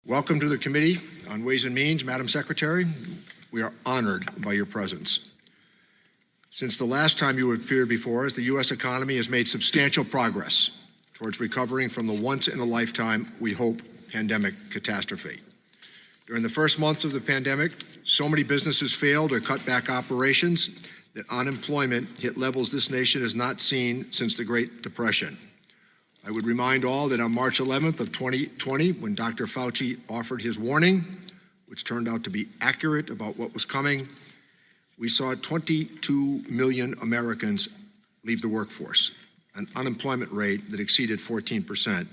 Welcome to the Committee on Ways and Means, Madam Secretary. We are honored by your presence. Since the last time you appeared before us, the U.S. economy has made substantial progress towards recovering from the once-in-a-lifetime, we hope, pandemic catastrophe. During the first months of the pandemic, so many businesses failed or cut back operations that unemployment hit levels this nation has not seen since the Great Depression. I would remind all that on March 11th of 2020, when Dr. Fauci offered his warning, which turned out to be accurate about what was coming, we saw 22 million Americans leave the workforce, an unemployment rate that exceeded 14%.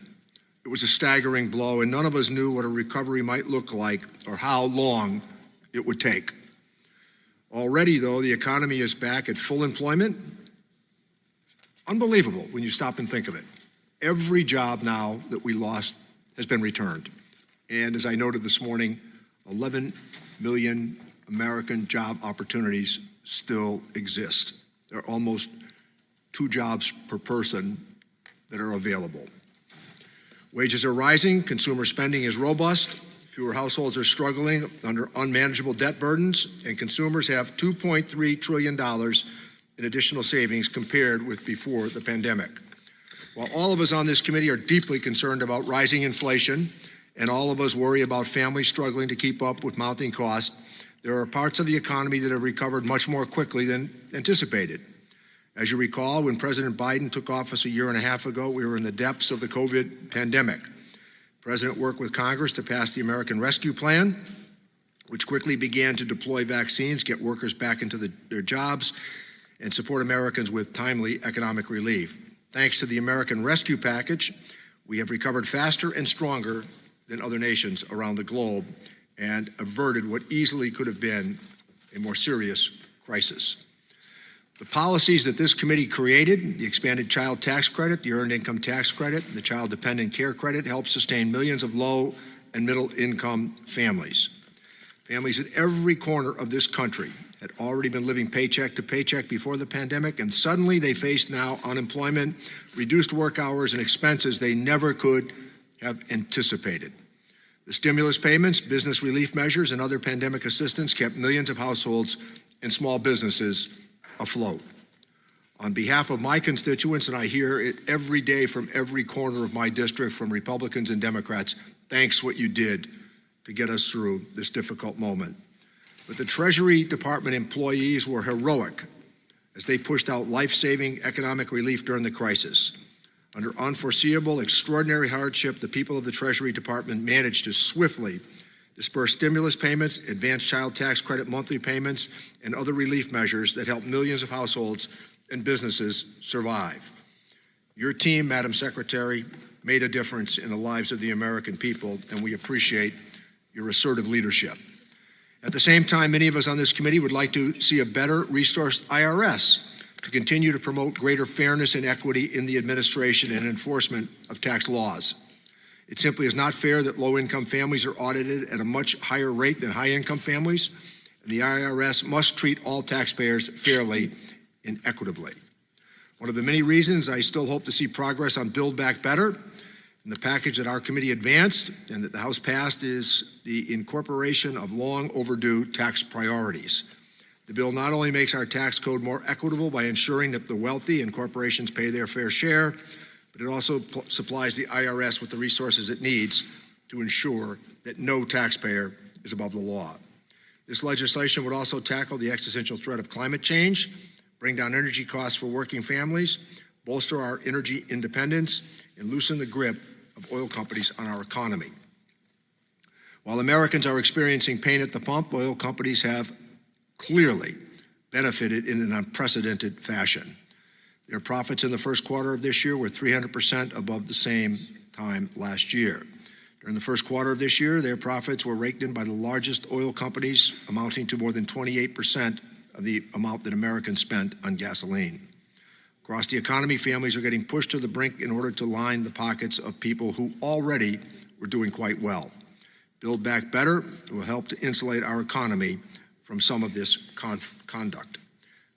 It was a staggering blow, and none of us knew what a recovery might look like or how long it would take. Already, though, the economy is back at full employment. Unbelievable when you stop and think of it. Every job now that we lost has been returned. And as I noted this morning, 11 million American job opportunities still exist. There are almost 2 jobs per person that are available. Wages are rising, consumer spending is robust, fewer households are struggling under unmanageable debt burdens, and consumers have $2.3 trillion in additional savings compared with before the pandemic. While all of us on this committee are deeply concerned about rising inflation, and all of us worry about families struggling to keep up with mounting costs, there are parts of the economy that have recovered much more quickly than anticipated. As you recall, when President Biden took office a year and a half ago, we were in the depths of the COVID pandemic. The President worked with Congress to pass the American Rescue Plan, which quickly began to deploy vaccines, get workers back into their jobs, and support Americans with timely economic relief. Thanks to the American Rescue Package, we have recovered faster and stronger than other nations around the globe and averted what easily could have been a more serious crisis. The policies that this committee created, the expanded child tax credit, the earned income tax credit, the child dependent care credit, help sustain millions of low and middle income families. Families in every corner of this country had already been living paycheck to paycheck before the pandemic, and suddenly they face now unemployment, reduced work hours, and expenses they never could have anticipated. The stimulus payments, business relief measures, and other pandemic assistance kept millions of households and small businesses afloat. On behalf of my constituents, and I hear it every day from every corner of my district, from Republicans and Democrats, thanks what you did to get us through this difficult moment. But the Treasury Department employees were heroic as they pushed out life-saving economic relief during the crisis. Under unforeseeable, extraordinary hardship, the people of the Treasury Department managed to swiftly disperse stimulus payments, advanced child tax credit monthly payments, and other relief measures that helped millions of households and businesses survive. Your team, Madam Secretary, made a difference in the lives of the American people, and we appreciate your assertive leadership. At the same time, many of us on this committee would like to see a better resourced IRS to continue to promote greater fairness and equity in the administration and enforcement of tax laws. It simply is not fair that low-income families are audited at a much higher rate than high-income families, and the IRS must treat all taxpayers fairly and equitably. One of the many reasons I still hope to see progress on Build Back Better and the package that our committee advanced and that the House passed is the incorporation of long overdue tax priorities. The bill not only makes our tax code more equitable by ensuring that the wealthy and corporations pay their fair share, but it also supplies the IRS with the resources it needs to ensure that no taxpayer is above the law. This legislation would also tackle the existential threat of climate change, bring down energy costs for working families, bolster our energy independence, and loosen the grip of oil companies on our economy. While Americans are experiencing pain at the pump, oil companies have clearly benefited in an unprecedented fashion. Their profits in the first quarter of this year were 300% above the same time last year. During the first quarter of this year, their profits were raked in by the largest oil companies, amounting to more than 28% of the amount that Americans spent on gasoline. Across the economy, families are getting pushed to the brink in order to line the pockets of people who already were doing quite well. Build Back Better will help to insulate our economy from some of this conduct.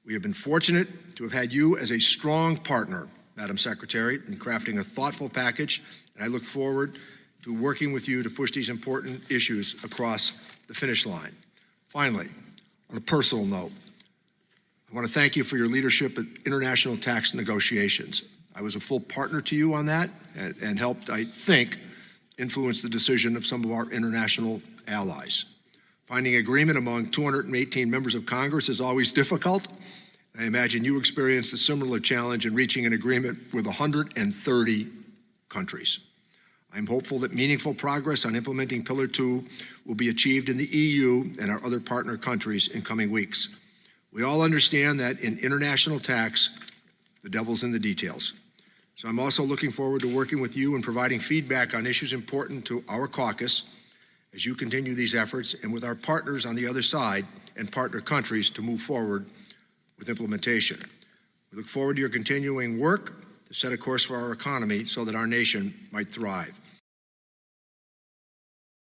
We have been fortunate to have had you as a strong partner, Madam Secretary, in crafting a thoughtful package, and I look forward to working with you to push these important issues across the finish line. Finally, on a personal note, I want to thank you for your leadership at international tax negotiations. I was a full partner to you on that and helped, I think, influence the decision of some of our international allies. Finding agreement among 218 members of Congress is always difficult. I imagine you experienced a similar challenge in reaching an agreement with 130 countries. I'm hopeful that meaningful progress on implementing Pillar 2 will be achieved in the EU and our other partner countries in coming weeks. We all understand that in international tax, the devil's in the details. So I'm also looking forward to working with you and providing feedback on issues important to our caucus as you continue these efforts and with our partners on the other side and partner countries to move forward with implementation. We look forward to your continuing work to set a course for our economy so that our nation might thrive.